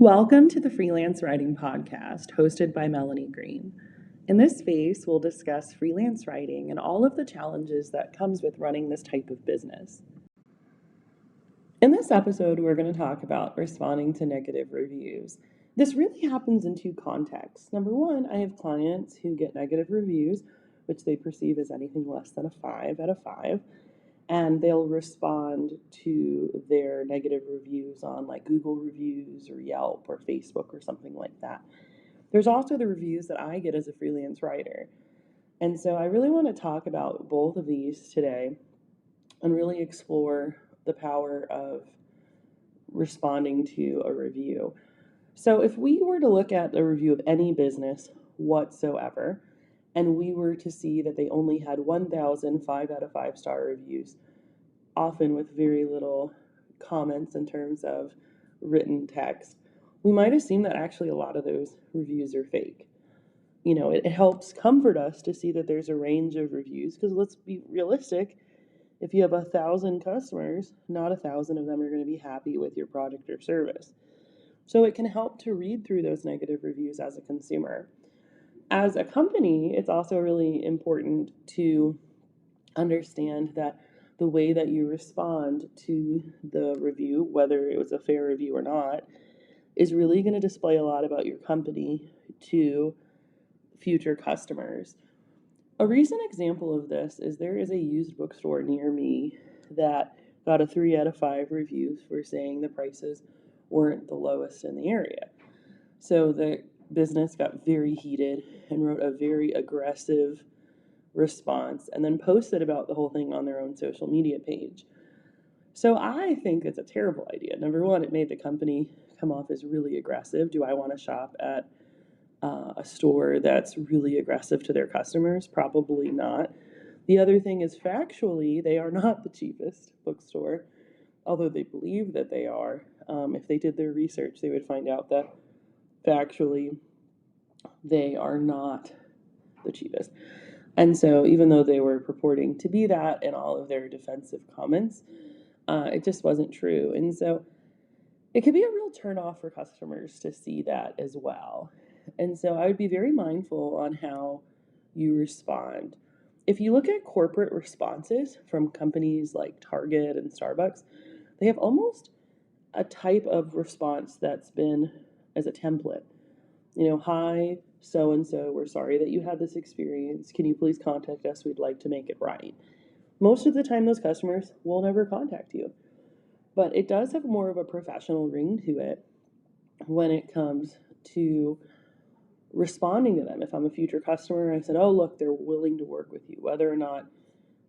Welcome to the Freelance Writing Podcast, hosted by Melanie Green. In this space, we'll discuss freelance writing and all of the challenges that comes with running this type of business. In this episode, we're going to talk about responding to negative reviews. This really happens in two contexts. Number one, I have clients who get negative reviews, which they perceive as anything less than a 5 out of 5. And they'll respond to their negative reviews on like Google reviews or Yelp or Facebook or something like that. There's also the reviews that I get as a freelance writer. And so I really want to talk about both of these today and really explore the power of responding to a review. So if we were to look at a review of any business whatsoever, and we were to see that they only had 1,000 5 out of 5 star reviews, often with very little comments in terms of written text, we might assume that actually a lot of those reviews are fake. It helps comfort us to see that there's a range of reviews, because let's be realistic. If you have 1,000 customers, not 1,000 of them are going to be happy with your product or service. So it can help to read through those negative reviews as a consumer. As a company, it's also really important to understand that the way that you respond to the review, whether it was a fair review or not, is really going to display a lot about your company to future customers. A recent example of this is there is a used bookstore near me that got a 3 out of 5 review for saying the prices weren't the lowest in the area. So the business got very heated and wrote a very aggressive response and then posted about the whole thing on their own social media page. So I think it's a terrible idea. Number one, it made the company come off as really aggressive. Do I want to shop at a store that's really aggressive to their customers? Probably not. The other thing is, factually, they are not the cheapest bookstore, although they believe that they are. If they did their research, they would find out that factually they are not the cheapest. And so even though they were purporting to be that in all of their defensive comments, it just wasn't true. And so it could be a real turnoff for customers to see that as well. And so I would be very mindful on how you respond. If you look at corporate responses from companies like Target and Starbucks, they have almost a type of response that's been as a template. Hi, so-and-so, we're sorry that you had this experience. Can you please contact us? We'd like to make it right. Most of the time, those customers will never contact you. But it does have more of a professional ring to it when it comes to responding to them. If I'm a future customer, I said, oh, look, they're willing to work with you. Whether or not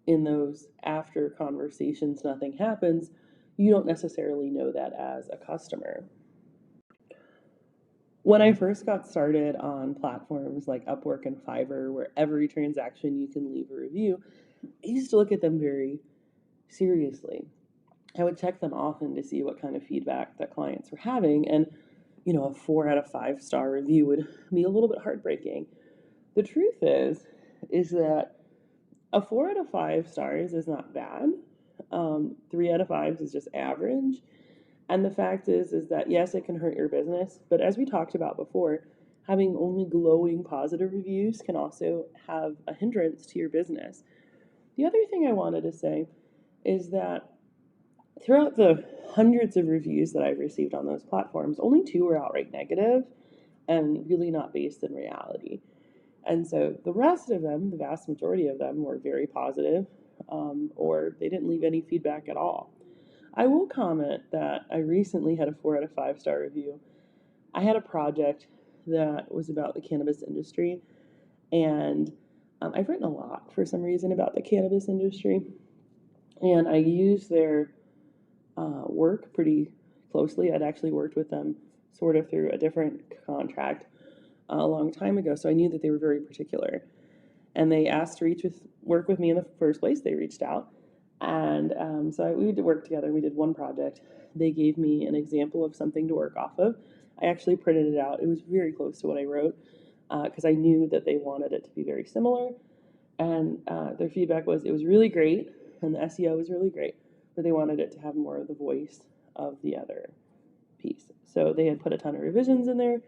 in those after conversations nothing happens, you don't necessarily know that as a customer. When I first got started on platforms like Upwork and Fiverr, where every transaction you can leave a review, I used to look at them very seriously. I would check them often to see what kind of feedback that clients were having, and a 4 out of 5 star review would be a little bit heartbreaking. The truth is that a 4 out of 5 stars is not bad. 3 out of 5 is just average. And the fact is that, yes, it can hurt your business, but as we talked about before, having only glowing positive reviews can also have a hindrance to your business. The other thing I wanted to say is that throughout the hundreds of reviews that I've received on those platforms, only 2 were outright negative and really not based in reality. And so the rest of them, the vast majority of them, were very positive, or they didn't leave any feedback at all. I will comment that I recently had a 4 out of 5 star review. I had a project that was about the cannabis industry, and I've written a lot for some reason about the cannabis industry, and I used their work pretty closely. I'd actually worked with them sort of through a different contract a long time ago, so I knew that they were very particular. And they asked to work with me in the first place. They reached out. And so we did work together. We did one project. They gave me an example of something to work off of. I actually printed it out. It was very close to what I wrote because I knew that they wanted it to be very similar. And their feedback was it was really great, and the SEO was really great, but they wanted it to have more of the voice of the other piece. So they had put a ton of revisions in there.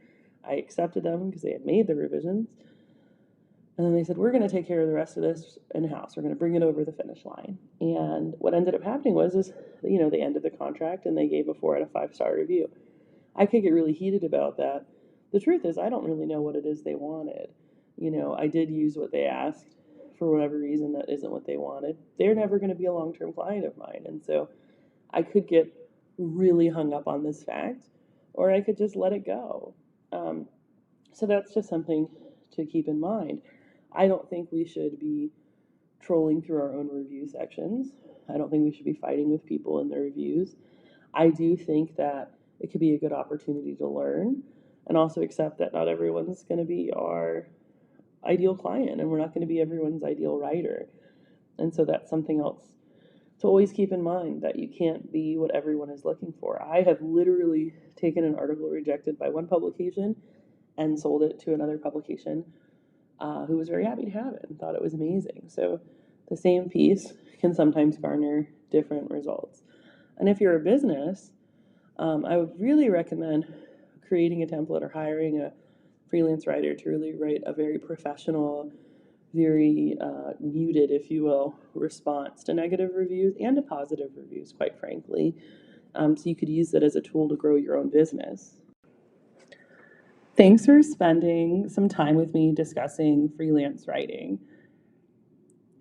I accepted them because they had made the revisions. And then they said, we're going to take care of the rest of this in-house. We're going to bring it over the finish line. And what ended up happening was they ended the contract and they gave a 4 out of 5-star review. I could get really heated about that. The truth is, I don't really know what it is they wanted. I did use what they asked. For whatever reason, that isn't what they wanted. They're never going to be a long-term client of mine. And so I could get really hung up on this fact, or I could just let it go. So that's just something to keep in mind. I don't think we should be trolling through our own review sections. I don't think we should be fighting with people in their reviews. I do think that it could be a good opportunity to learn and also accept that not everyone's going to be our ideal client and we're not going to be everyone's ideal writer. And so that's something else to always keep in mind, that you can't be what everyone is looking for. I have literally taken an article rejected by one publication and sold it to another publication who was very happy to have it and thought it was amazing. So the same piece can sometimes garner different results. And if you're a business, I would really recommend creating a template or hiring a freelance writer to really write a very professional, very muted, if you will, response to negative reviews and to positive reviews, quite frankly. So you could use that as a tool to grow your own business. Thanks for spending some time with me discussing freelance writing.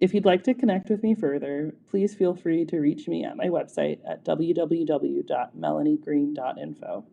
If you'd like to connect with me further, please feel free to reach me at my website at www.melaniegreen.info.